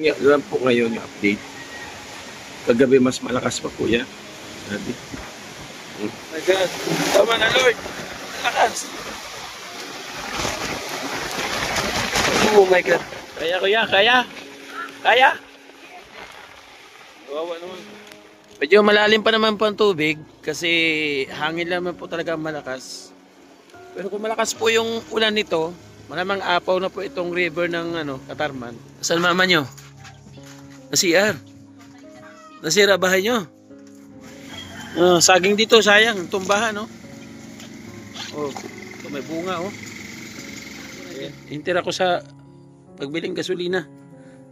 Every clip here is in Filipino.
Yan po ngayon yung update. Kagabi mas malakas pa po yan. Sabi. Oh my God. Tama na, Lord. Malakas. Oh my God. Kaya kuya, kaya. Kaya. Kawawa naman. Medyo malalim pa naman po ang tubig kasi hangin naman po talaga malakas. Pero kung malakas po yung ulan nito, malamang apaw na po itong river ng Katarman. Saan mama nyo? Na CR. Nasira bahay nyo. Saging dito, sayang. Tumbahan, no? Oh, ito may bunga, oh. Hintira ko sa pagbiling gasolina.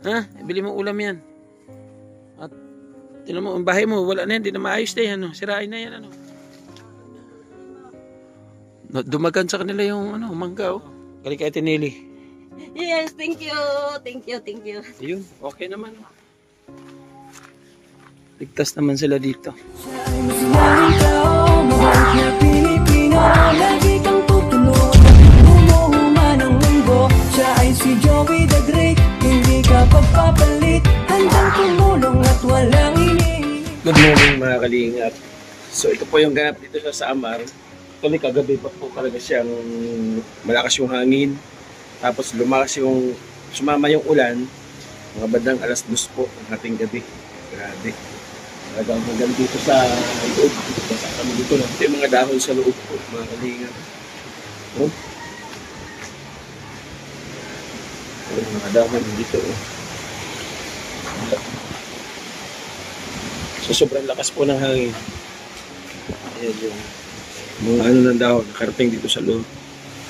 Ha? Bili mo ulam yan. At tinan mo, ang bahay mo, wala na yan. Hindi na maayos na yan, no? Sirain na yan, ano? Dumagan sa kanila yung mangga, oh. Galing kay Tinili. Yes, thank you. Thank you, thank you. Ayun, okay naman. Ligtas naman sila dito. Good morning mga kalingap. So ito po yung ganap dito sa Samar. Actually kagabi pa po talaga siyang malakas yung hangin. Tapos sumama yung ulan. Mga bandang alas 2 po ang ating gabi. Grabe. Talagang hanggang dito sa loob. Basta kami dito lang. Ito yung mga dahon sa loob po, mga kalingap. Oh. Yung mga dahon dito. Oh. So sobrang lakas po ng hangin. Ayan yung mga ng dahon. Nakarating dito sa loob.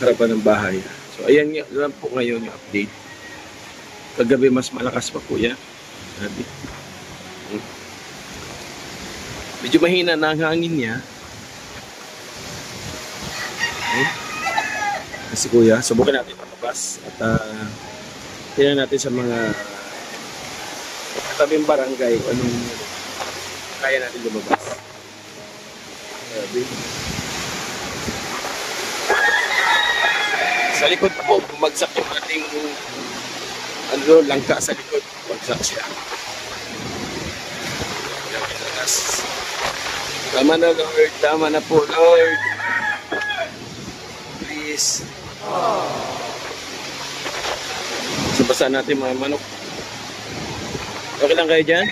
Harapan ng bahay. So ayan lang po ngayon yung update. Kagabi mas malakas pa po yan. Sabi. Medyo mahina na ang hangin niya. Okay. Kasi kuya, subukan natin lumabas. At tingnan natin sa mga katabing barangay anong kaya natin lumabas. Sabi. Sa likod po, bumagsak yung ating langka sa likod. Bumagsak siya. Tama na Lord, tama na po Lord. Please. Sabasa natin mga manok. Okay lang kayo dyan?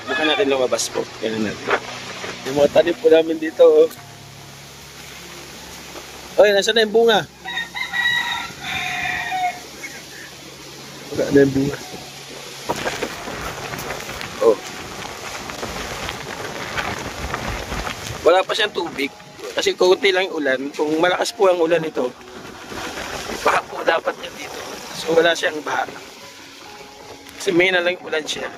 Bukan natin lumabas po. Ganun natin. Yung mga tanim po namin dito. Oh. Oy, nasaan na yung bunga? Wala na yung bunga. Oh. Wala pa siyang tubig. Kasi kunti lang yung ulan. Kung malakas po ang ulan ito, baha po dapat yan dito. So wala siyang baha. Kasi may na lang yung ulan siya.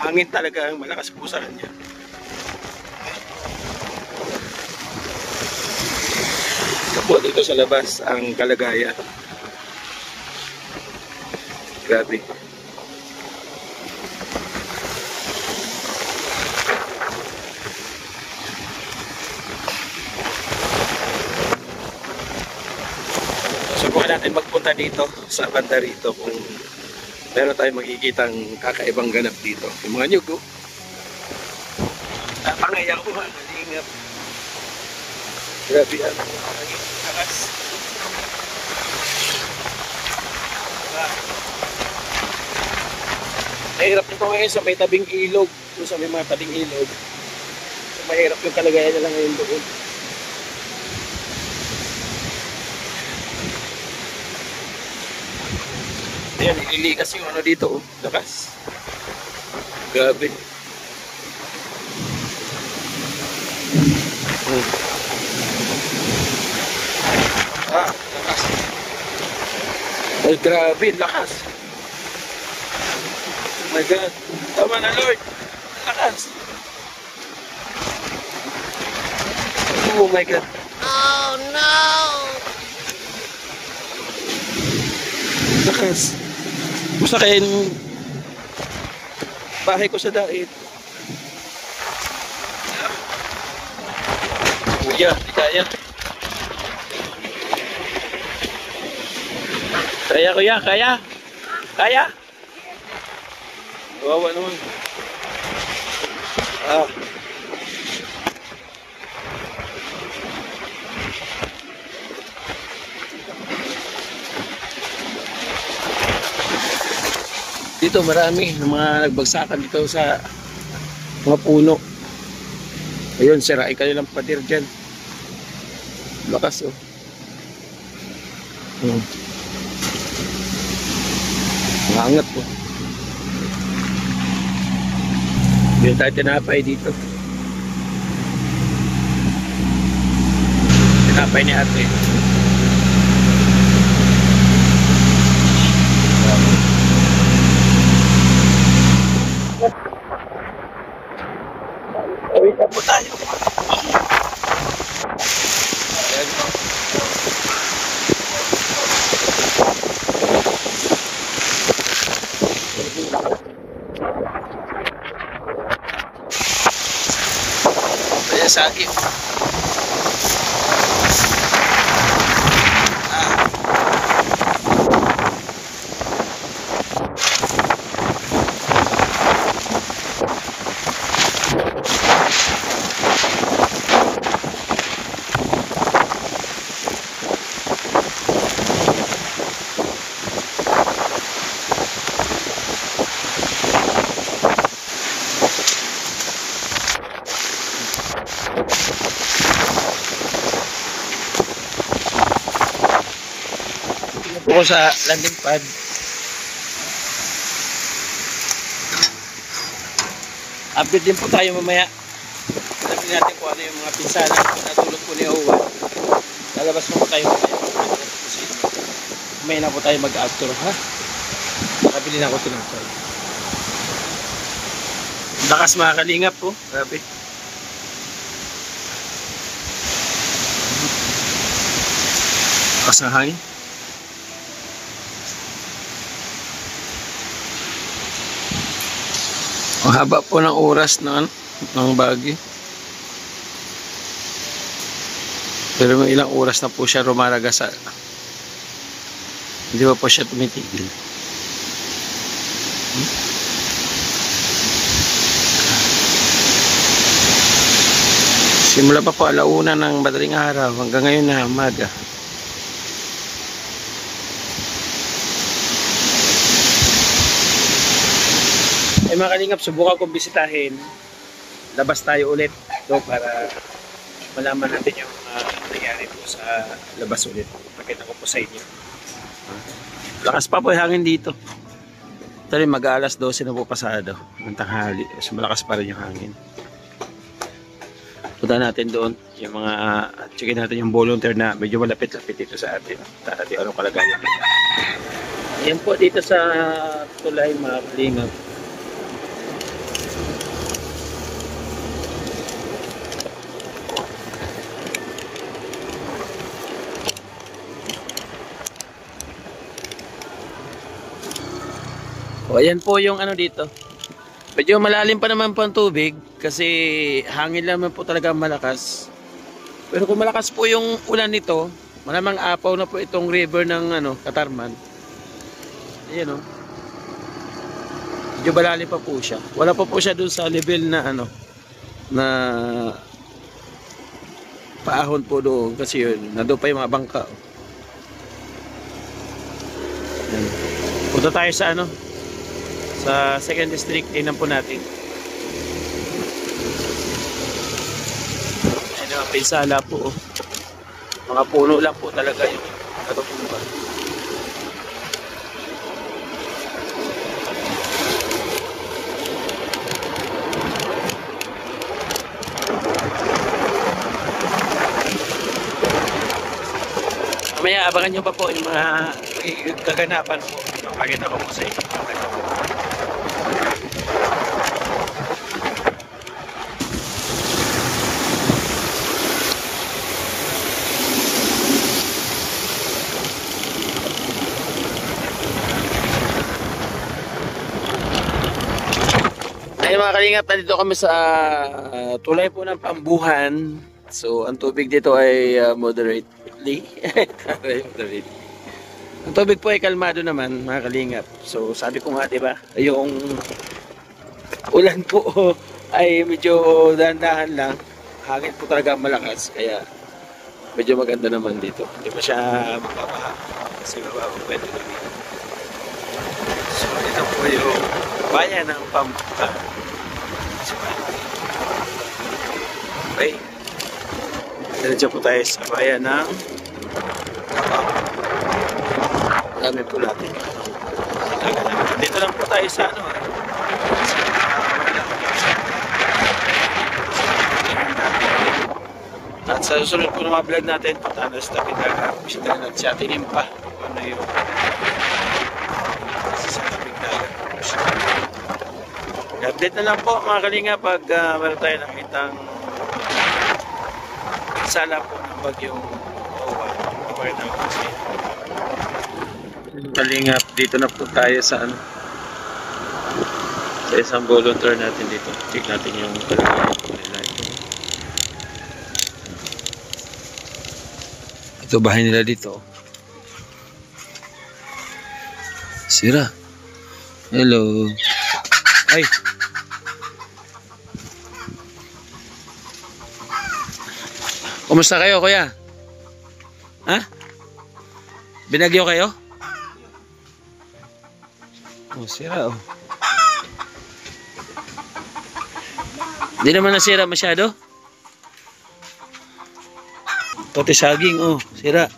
Hangin talaga ang malakas po sa kanya. Po dito sa labas ang kalagayan. Grabe. Subukan natin magpunta dito sa banda rito kung meron tayong makikitang kakaibang ganap dito. Yung mga nyugo. Napangayaw ko mga kalingap. Grabe yan. Mahirap nito ngayon sa may tabing ilog. Kung sa may mga tabing ilog, so, mahirap yung kalagayan nila ngayon doon. Ayan, ililikas yung dito. Lakas. Grabe. Lakas. Ay, grabe, lakas. Oh my God. Tama na, Lord. Lakas. Oh my God. Oh no! Lakas. Gusto kayo bahay ko sa dait. Kuya, di kaya. Kaya kuya, kaya? Kaya? Kawawa naman. Ah. Dito marami mga nagbagsakan dito sa mga puno. Ayun, sirain kanilang pader dyan. Lakas oh. Maangat po. Hindi tayo tinapay dito. Tinapay ni ate. Awit na po tayo. Ayan sa akin. Ako sa landing pad. Update din po tayo mamaya. Alamin natin kung ano yung mga pinsala kung natulog po ni Owa. Lalabas po tayo mamaya. Mamaya na po tayo mag-outro, ha? Nakabili na ako tinapay. Lakas mga kalingap po. Grabe. Lakas ng hangin. Ang haba po ng oras ng Baguio. Pero may ilang oras na po siya rumaragasa. Hindi pa po siya tumitigil. Simula pa po alauna ng madaling araw hanggang ngayon na umaga. Ay mga kalingap, subukan kong bisitahin. Labas tayo ulit do para malaman natin yung nangyari po sa labas ulit. Pakita ko po sa inyo. Lakas pa po yung hangin dito. Ito rin mag-aalas 12 na po pasado ng tanghali. So malakas pa rin yung hangin. Punta natin doon yung mga checkin natin yung volunteer na medyo malapit-lapit dito sa atin. Tati anong kalagayan nila. Ayan po dito sa tulay mga kalingap. O, ayan po yung ano dito. Medyo malalim pa naman po ang tubig kasi hangin naman po talaga malakas. Pero kung malakas po yung ulan nito, malamang apaw na po itong river ng Katarman. Ayan o. Medyo malalim pa po siya. Wala pa po siya dun sa level na na paahon po doon kasi yun, nandun pa yung mga bangka. Ayan. Punta tayo sa sa second district, tingnan po natin. Ayan yung pinsala po. Mga puno lang po talaga yung natutunan. Mamaya abangan nyo pa po yung mga kaganapan po. Pakita ko po sa inyo. Ay mga kalingap, nandito kami sa tulay po ng Pambuhan. So, ang tubig dito ay moderately. Moderate. Ang tubig po ay kalmado naman, mga kalingap. So, sabi ko nga, di ba, yung ulan po ay medyo dahan-dahan lang. Hangin po talaga ang malakas, kaya medyo maganda naman dito. Hindi pa siya magpapaha kasi mababa pwede namin. So, ito po yung bayan ng Pampanga. Okay. Diretso po tayo sa bayan ng dami po natin. Dito lang po tayo sa ano. At sa susunod po ng mga vlog natin, punta na sa tabi dagat. Bisita natin siya, tinimpa. Ano yung sa tabi dagat. Update na lang po mga kalinga pag meron tayo nakitang sala po ng bagyong Owa. Kapag na kasi kalinga, dito na po tayo sa ano, sa isang volunteer natin dito. Check natin yung kalagayan po nila. Ito bahay nila dito. Sira. Hello. Ay. Kumusta kayo, kuya? Ha? Binagyo kayo? Oh, sira oh. Hindi naman nasira masyado. Pati saging, oh, sira.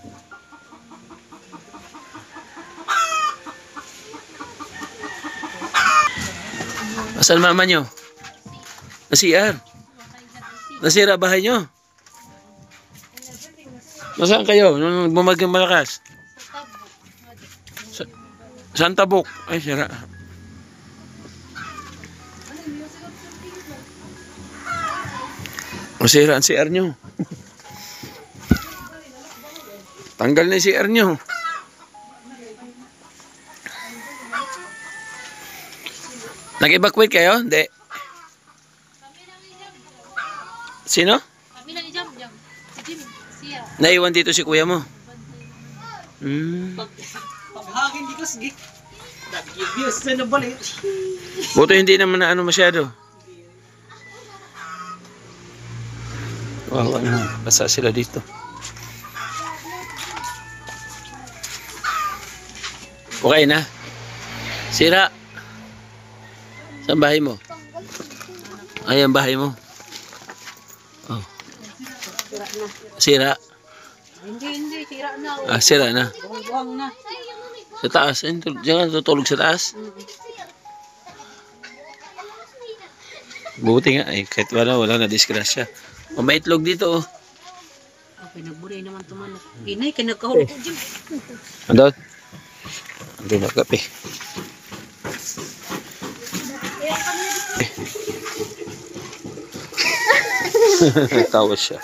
Asan mama nyo? Nasiar. Nasira bahay nyo? Nasaan kayo? Nung bumagyong malakas? Saan Tabuk? Ay, sira. Masira ang CR nyo. Tanggal na yung CR nyo. Nag-evacuate kayo? Hindi. Sino? Kami lang i-jump. Si Jimmy. Siya. Naiwan dito si kuya mo? Paghangin di ko sige. Nag-views na nabalik. Buto hindi naman na ano masyado. Wow, ano, basa sila dito. Okay na. Sira. Saan bahay mo? Ay, ang bahay mo. Oh. Sira. Hindi. Sira na. Ah, sira na. Buwang na. Sa taas. Diyan ka tutulog sa taas. Buti nga. Eh, kahit wala na disgrasya. O, may itlog dito. Oh. Pinagbunay naman ito man. Ginay, kinagkahulog ko, Jim. Andot? Hindi na kape. Tawa siya.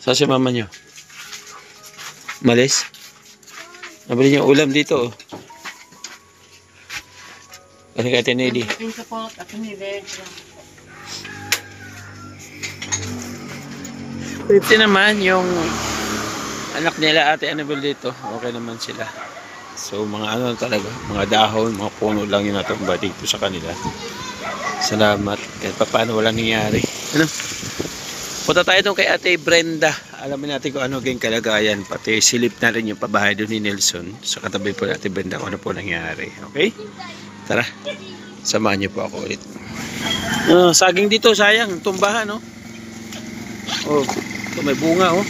Saan si mama nyo? Malis? Nabili niyo ulam dito. Oh. Kasi kaya tinili. Yung support at nile. 50 naman yung anak nila Ate Annabel dito. Okay naman sila. So mga ano talaga, mga dahon, mga puno lang yung natumba dito sa kanila. Salamat. Kahit pa paano walang nangyari. Ano? Punta tayo doon kay Ate Brenda. Alamin natin kung ano yung kalagayan. Pati silip na rin yung pabahay doon ni Nelson. Sa katabi po Ate Brenda kung ano po nangyari. Okay? Tara. Samahan niyo po ako ulit. Saging dito, sayang. Tumbahan, no? Oh, ito may bunga, oh.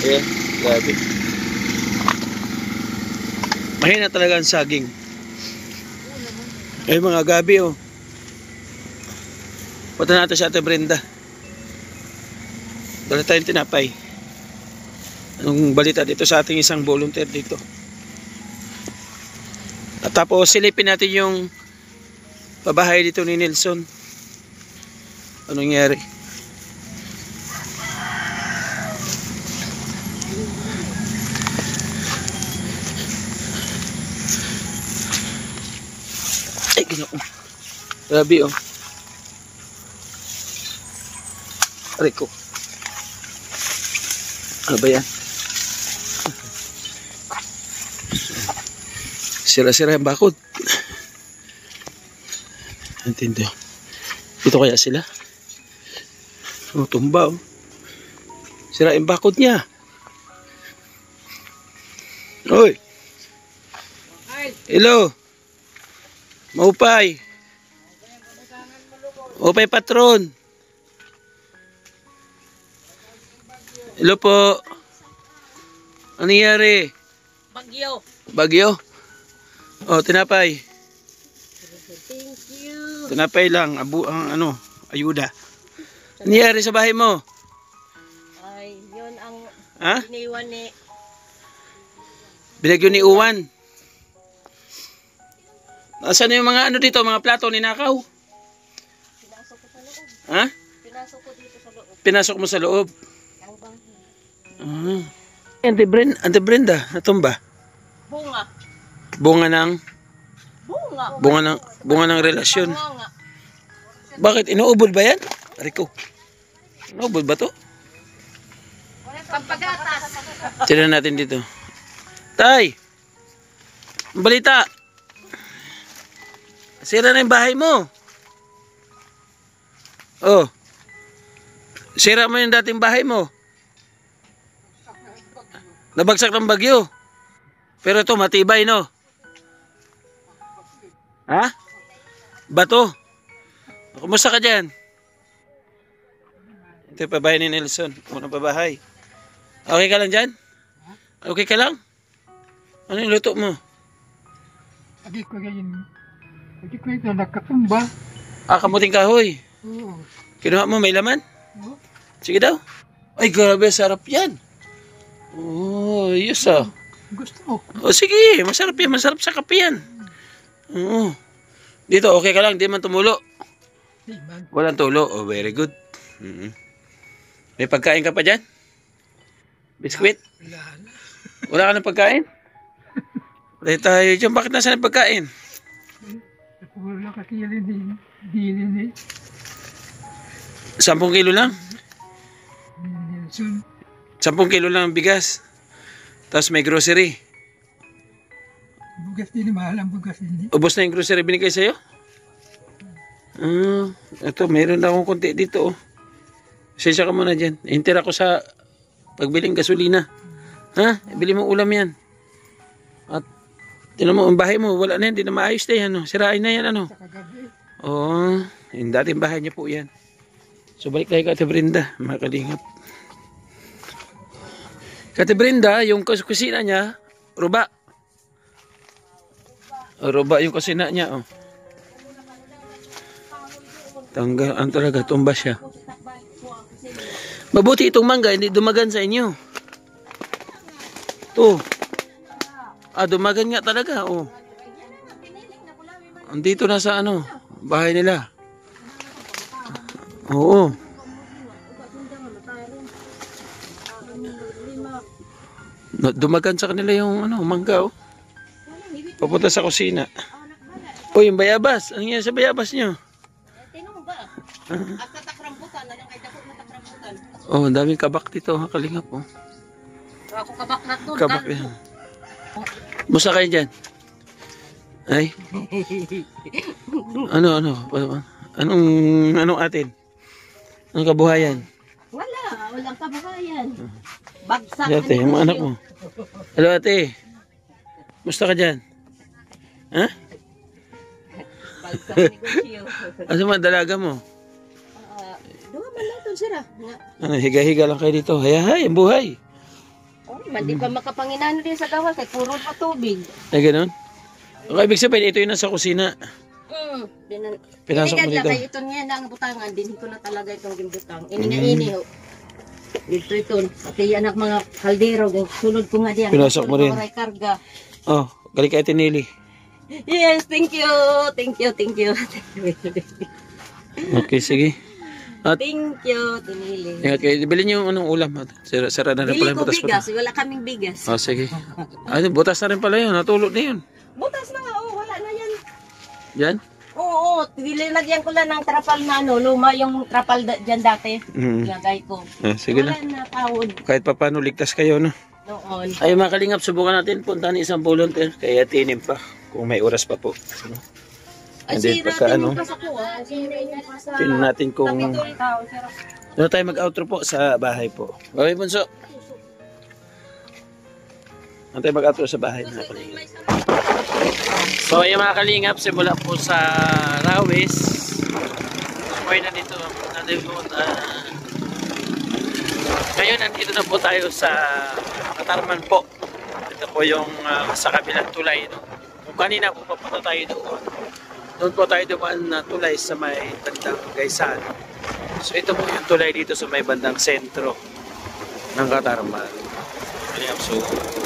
Ayan, grabe. Mahina talaga ang saging. Ay, mga gabi, oh. Punta natin si Ate Brenda. Dala tayong tinapay. Anong balita dito sa ating isang volunteer dito. At tapos silipin natin yung pabahay dito ni Nelson. Anong nangyari? Ay, ginoo. Grabe, oh. Aray ko. Ano ba yan? Sira-sira yung bakod. Intindi. Dito kaya sila? Oh, tumba oh. Sira yung bakod niya. Hoy. Hello. Maupay. Maupay patron. Hello po. Ano nangyari? Bagyo. Bagyo? Oh, tinapay. Thank you. Tinapay lang. Ano, ayuda. Ano nangyari sa bahay mo? Ay, yun ang Ha? iniwan ni... Binagyo ni Uwan. Nasaan yung mga ano dito, mga plato ninakaw? Pinasok ko sa loob. Ha? Pinasok ko dito sa loob. Pinasok mo sa loob. Ang bangko. Ante Brenda, natumba. Bunga. Bunga ng Bunga. bunga ng relasyon. Bunga. Bakit inuubod ba yan? Rico. Inuubod ba to? Pampagatas. Tignan natin dito. Tay. Ang balita. Sira na yung bahay mo. Oh. Sira mo yung dating bahay mo. Nabagsak ng bagyo. Pero ito matibay, no? Ha? Bato. Kumusta ka dyan? Ito yung pabahay ni Nelson. Unang pabahay. Okay ka lang dyan? Okay ka lang? Ano yung luto mo? Lagi ko yung nakatumba. Kamuting kahoy. Oo. Kinuha mo, may laman? Oo. Sige daw. Ay, grabe, sarap yan. Oh, yes ah. Gusto mo. O sige, masarap yan. Masarap sa kape yan. Oo. Dito, okay ka lang. Di man tumulo. Di man. Walang tulo. Oh, very good. May pagkain ka pa dyan? Biskwit? Wala na. Wala ka ng pagkain? Wala tayo dyan. Bakit nasa ng pagkain? Wala kasi yan din 10 kilo lang? Nelson. 10 kilo lang ang bigas. Tapos may grocery. Bugas din, mahal ang bugas din. Ubos na yung grocery binigay sa'yo? Ito, mayroon na akong konti dito. Oh. Sensya ka muna dyan. Hintira ko sa pagbiling gasolina. Ha? Bili mo ulam yan. At tinan mo, ang bahay mo, wala na yan. Hindi na maayos na yan. Oh. Sirain na yan. Ano? Sa kagabi. Oo. Yung dating bahay niya po yan. So balik tayo kay Ate Brenda. Mga kalingap. Kay Ate Brenda, yung kusina niya, ruba. Ruba yung kusina niya. Oh. Tanggal, talaga, tumba siya. Mabuti itong mangga, hindi dumagan sa inyo. To. Dumagan nga talaga, oh. Andito na sa ano, bahay nila. Oo. Dumagan sa kanila yung ano, mangga, oh. Papunta sa kusina. Oh, yung bayabas. Ano yan sa bayabas nyo? Tinong ba? At tatakrambutan. Anong kay dakot na takrambutan? Oh, ang daming kabak dito, ha, kalingap, oh. Ako kabak na to. Kabak yan. Musta kayo dyan? Ay? Ano? Anong atin? Anong kabuhayan? Walang kabuhayan. Bagsak. Ate, yung mga anak mo. Hello, ate. Musta ka dyan? Ha? Bagsak negosyo. Ano mga dalaga mo? Duha man lang to sira. Ano, higa-higa lang kayo dito. Hay, ang buhay. Oh, mandi pa makapanginano din sa gawas kay puro pa tubig. Ay, ganun? Okay, ibig sabihin, ito yun nasa kusina. Pinasok mo dito. Kaya ito niya na ang butangan. Din ko na talaga itong gimbutang. Ini nga ini ho. Dito ito. Pati anak mga kaldero. Sulod ko nga diyan. Pinasok mo rin. Karga. Oh, galing kay Tinili. Yes, thank you. Thank you. Okay, sige. At, Thank you, Tinili. ingat kayo. Bilhin niyo yung anong ulam. Sara na rin Bili pala yung ko butas bigas. pa. Wala kaming bigas. Oh, sige. Ay, butas na rin pala yun. Natulog na yun. Butas na nga. Oh, wala na yan. Yan? Oo, nilagyan ko lang ng trapal na ano, luma yung trapal dyan dati. Mm. Lagay ko. Sige na. Wala na tawod Kahit pa paano ligtas kayo, no? noon. Ay mga kalingap, subukan natin puntahan isang volunteer. Kaya tinim pa. Kung may oras pa po. Ay, And then, sira pagka din ano, yung pasako, ah. Sira yung pasa. tingnan natin kung Kapitol tao, sira. ano tayo mag-outro po sa bahay po. Okay, Bunso. Ano tayo mag-outro sa bahay, mga kalingap. So, yung mga kalingap, simula po sa Rawis. Sumoy na dito. Ngayon, nandito na po tayo sa Katarman po. Ito po yung sa kabilang tulay. No? Kung kanina po papunta tayo doon. Doon po tayo dumaan na tulay sa may bandang Gaysan. So, ito po yung tulay dito sa may bandang sentro ng Katarman. So,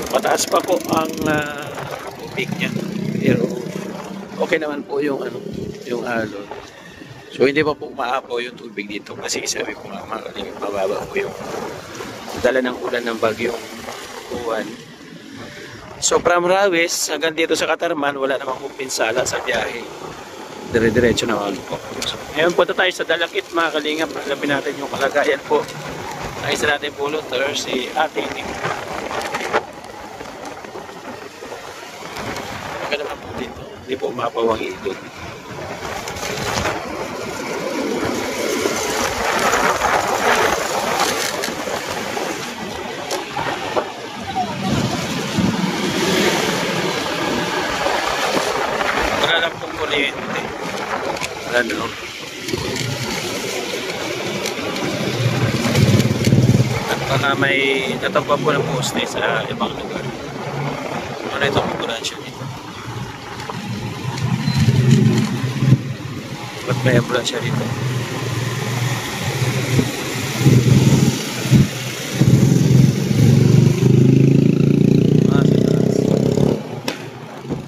mataas pa po ang tubig niya. Pero, okay naman po yung yung alon. So, hindi pa po maapaw yung tubig dito kasi sabi ko nga, mababa po yung dala ng ulan ng bagyong Juan. So, from Rawis hanggang dito sa Katarman, wala namang pinsala sa biyahe. Dire-diretso naman po. So, ngayon punta tayo sa Dalakit, mga kalingap. Alamin natin yung kalagayan po. Ay sa natin volunteer, si Ate Nick. Okay naman po dito. Hindi po umapawang ilog. Wala lang pong kuryente. Wala na. At baka may natagpa po ng poste sa ibang lugar. Ano itong ambulansya dito? Ba't may ambulansya dito?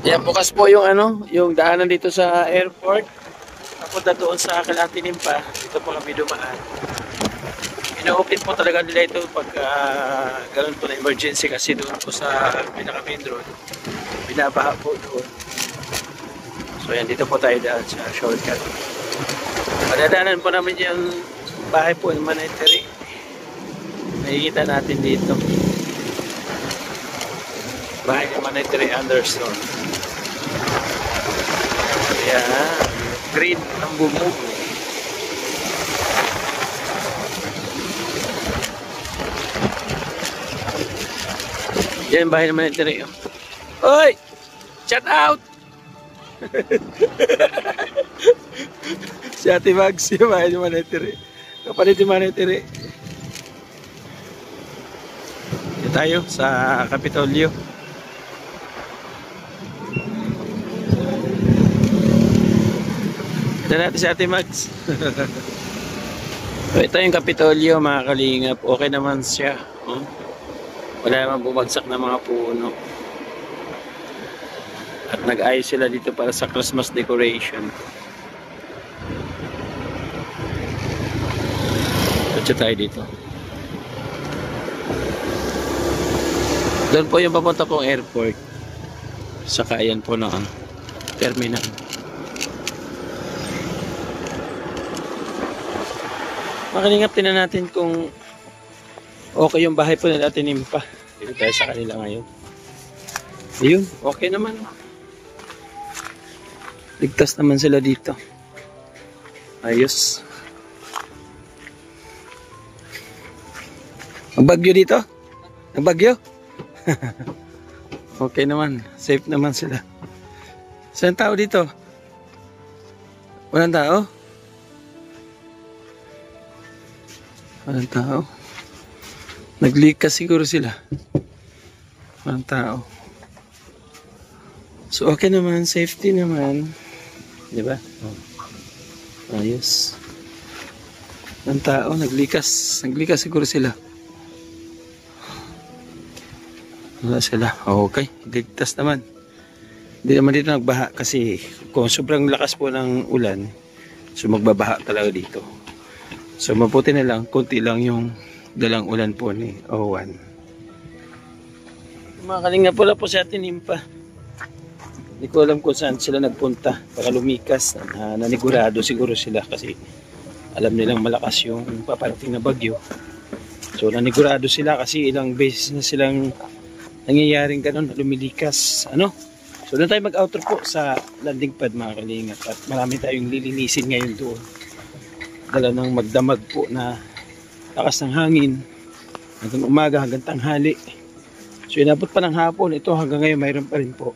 Yan, bukas po yung yung daanan dito sa airport. Papunta doon sa Kalatinimpa. Dito po kami dumaan. Ina-open po talaga nila ito pag ganoon po na emergency kasi doon po sa pinaka-main road. Binabaha po doon. So yan, dito po tayo daan sa shortcut. Madadaanan po namin yung bahay po ng Manayteri. Nakikita natin dito. Bahay ng Manayteri Anderson. Ayan. Green ang bumug. Yan, bahay naman ng Manayteri. Oy! Shout out! Si Ate Mags, yung bahay ng Manayteri. Kapalit yung Manayteri. Yan tayo sa Kapitolyo. Ito natin si Ate Mags. So, ito yung Kapitolyo, mga kalingap. Okay naman siya. Wala naman bumagsak na mga puno. At nag-ayos sila dito para sa Christmas decoration. Tatsa tayo dito. Doon po yung papunta pong airport. Saka ayan po na terminal. Makalingap tinan natin kung okay yung bahay po nila Tinimpa. Dito tayo sa kanila ngayon. Ayun, okay naman. Ligtas naman sila dito. Ayos. Ang bagyo dito? Ang bagyo? Okay naman. Safe naman sila. Saan tao dito? Walang tao? Walang tao. Naglikas siguro sila. Walang tao. So okay naman, safety naman. 'Di ba? Ayos. Walang tao, naglikas. Naglikas siguro sila. Wala sila. Okay, ligtas naman. Hindi naman dito nagbaha kasi kung sobrang lakas po ng ulan, so magbabaha talaga dito. So mabuti na lang, konti lang yung dalang ulan po ni Owan. Mga kalinga pala po sa Tinimpa. Hindi ko alam kung saan sila nagpunta para lumikas. Nanigurado siguro sila kasi alam nilang malakas yung paparating na bagyo. So nanigurado sila kasi ilang beses na silang nangyayaring ganun, lumilikas. So doon tayo mag-outro po sa landing pad mga kalingap. At marami tayong lilinisin ngayon doon. Dala ng magdamag po na lakas ng hangin. Hanggang umaga, hanggang tanghali. So inabot pa ng hapon. Ito hanggang ngayon mayroon pa rin po.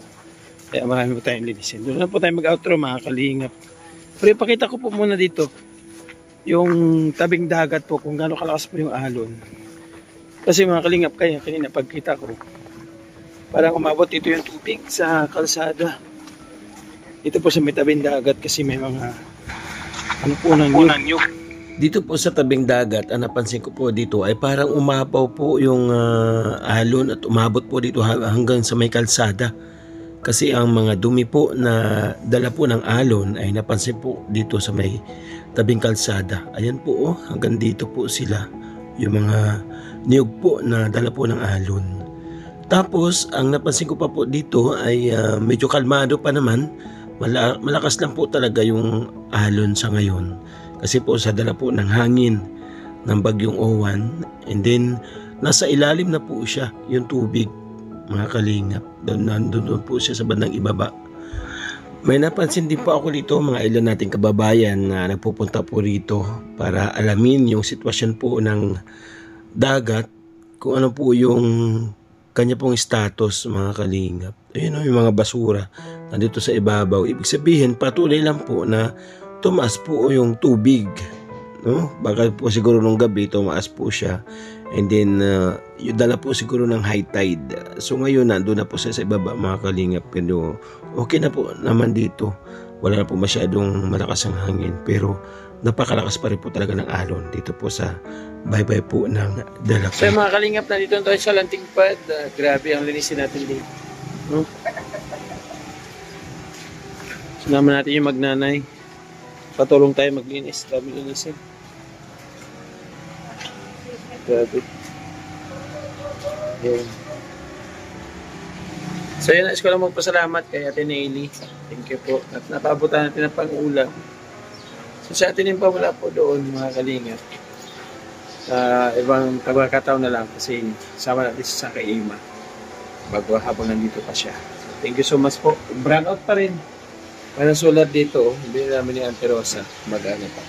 Kaya marami po tayong linisin. Doon na po tayo mag-outro mga kalingap. Pero ipakita ko po muna dito yung tabing dagat po kung gaano kalakas po yung alon. Kasi mga kalingap, kaya kanina pagkita ko parang umabot dito yung tubig sa kalsada. Dito po sa may tabing dagat kasi may mga punang nyug. Dito po sa tabing dagat, ang napansin ko po dito ay parang umapaw po yung alon at umabot po dito hanggang sa may kalsada. Kasi ang mga dumi po na dala po ng alon ay napansin po dito sa may tabing kalsada. Ayan po hanggang dito po sila. Yung mga niyog po na dala po ng alon. Tapos ang napansin ko pa po dito ay medyo kalmado pa naman. Malakas lang po talaga yung alon sa ngayon. Kasi po sa dala po ng hangin ng bagyong Owan. And then nasa ilalim na po siya yung tubig mga kalingap. Nandun po siya sa bandang ibaba. May napansin din po ako dito mga ilan nating kababayan na nagpupunta po rito para alamin yung sitwasyon po ng dagat, kung ano po yung kanya pong status mga kalingap. Ayun yung mga basura nandito sa ibabaw. Ibig sabihin patuloy lang po na tumaas po yung tubig. No? Baka po siguro nung gabi tumaas po siya. And then yung dala po siguro ng high tide. So ngayon nandun na po sa ibaba mga kalingap. Pero okay na po naman dito. Wala na po masyadong malakas ang hangin. Pero napakalakas pa rin po talaga ng alon dito po sa baybay po ng Dalapan. So mga kalingap, nandito tayo sa landing pad. Grabe ang linisin natin dito. No? Sinama natin yung magnanay. Patulong tayo maglinis. Dami linisin. Grabe. Yan. So yun, nais ko lang magpasalamat kay Ate Naily. Thank you po. At napabutan natin ang pang-ulam. So sa atin yung pamula po doon mga kalingap. Ibang pagkakataon na lang kasi sama natin sa kay Ima. Bago habang nandito pa siya. So, thank you so much po. Brand out pa rin. Parang solar dito. Hindi namin ni Ante Rosa. Mag-ano pa.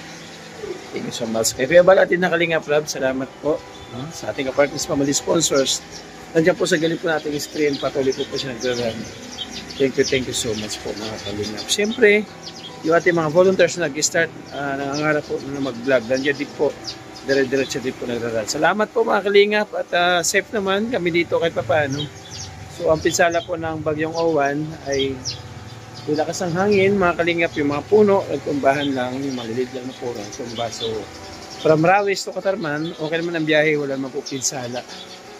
Thank you so much. Kaya bala atin na Kalingap Lab, salamat po sa ating partners, family sponsors. Nandiyan po sa galing po nating screen, patuloy po siya nag-run. Thank you so much po mga Kalingap. Siyempre, yung ating mga volunteers na nag-start, nangangarap po na mag-vlog. Nandiyan din po, dire-diretso din po nag-run. Salamat po mga Kalingap at safe naman kami dito kahit papaano. So ang pinsala po ng bagyong Owan ay lakas ang hangin, mga kalingap, yung mga puno, nagtumbahan lang, yung maliliit lang na puno, tumba. So, from Rawis to Katarman, okay naman ang biyahe, wala naman po pinsala.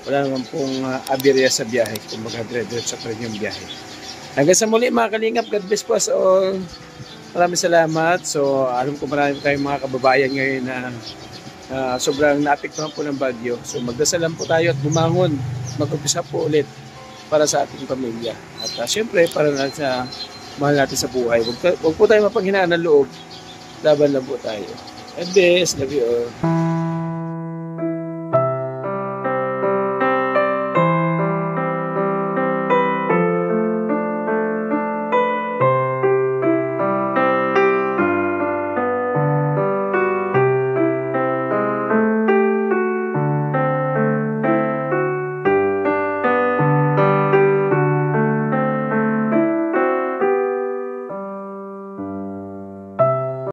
Wala naman pong aberya sa biyahe, kung mag-dire-diretso pa rin yung biyahe. Hanggang sa muli, mga kalingap, God bless po us all. Maraming salamat. So, alam ko marami tayong mga kababayan ngayon na sobrang naapektuhan po ng bagyo. So, magdasal lang po tayo at bumangon, mag-umpisa po ulit para sa ating pamilya. At syempre, para na sa mahal natin sa buhay. Huwag po tayo mapanghinaan ng loob. Laban lang po tayo. God bless. Love you all.